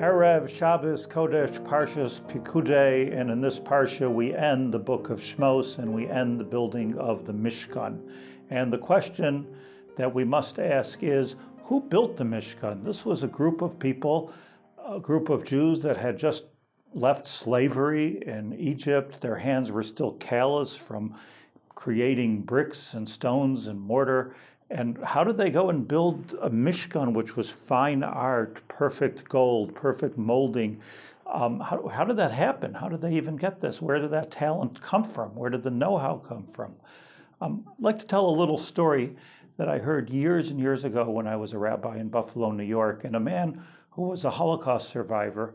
Erev Shabbos Kodesh Parshas Pekudei, and in this parsha we end the book of Shmos and we end the building of the Mishkan. And the question that we must ask is, who built the Mishkan? This was a group of people, a group of Jews that had just left slavery in Egypt. Their hands were still callous from creating bricks and stones and mortar. And how did they go and build a Mishkan, which was fine art, perfect gold, perfect molding? How did that happen? How did they even get this? Where did that talent come from? Where did the know-how come from? I'd like to tell a little story that I heard years and years ago when I was a rabbi in Buffalo, New York. And a man who was a Holocaust survivor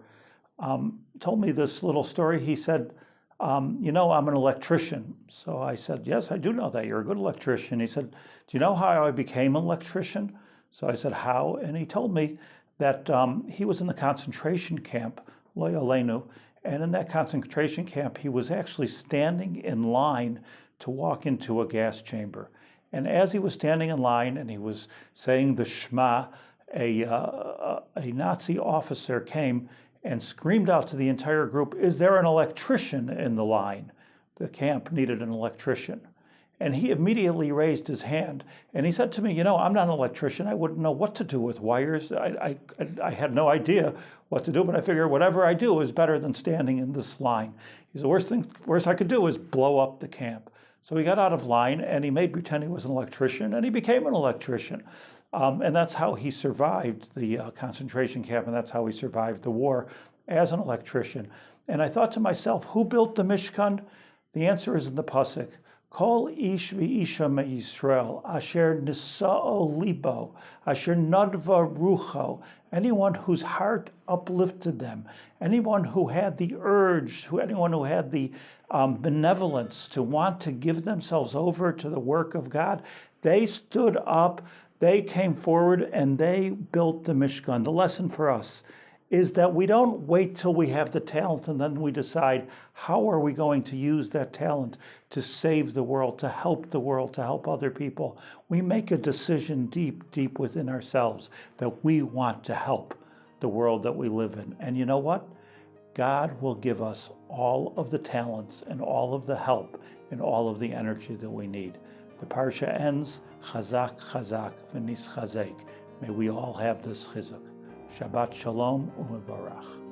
told me this little story. He said, I'm an electrician. So I said, yes, I do know that. You're a good electrician. He said, do you know how I became an electrician? So I said, how? And he told me that he was in the concentration camp, Lo Yaleinu, and in that concentration camp, he was actually standing in line to walk into a gas chamber. And as he was standing in line and he was saying the Shema, a Nazi officer came and screamed out to the entire group, is there an electrician in the line? The camp needed an electrician. And he immediately raised his hand and he said to me, I'm not an electrician. I wouldn't know what to do with wires. I had no idea what to do, but I figured whatever I do is better than standing in this line. He said, worst I could do is blow up the camp. So he got out of line and he made pretend he was an electrician and he became an electrician. And that's how he survived the concentration camp, and that's how he survived the war as an electrician. And I thought to myself, who built the Mishkan? The answer is in the pasuk. Kol ish v'isha me'Yisrael, asher nisa'o libo, asher nadva rucho, anyone whose heart uplifted them, anyone who had the urge, anyone who had the benevolence to want to give themselves over to the work of God, they stood up, they came forward, and they built the Mishkan. The lesson for us is that we don't wait till we have the talent and then we decide how are we going to use that talent to save the world, to help the world, to help other people. We make a decision deep, deep within ourselves that we want to help the world that we live in. And you know what? God will give us all of the talents and all of the help and all of the energy that we need. The parsha ends, Chazak, Chazak, v'nis chazek. May we all have this chizuk. Shabbat Shalom u'mevarach.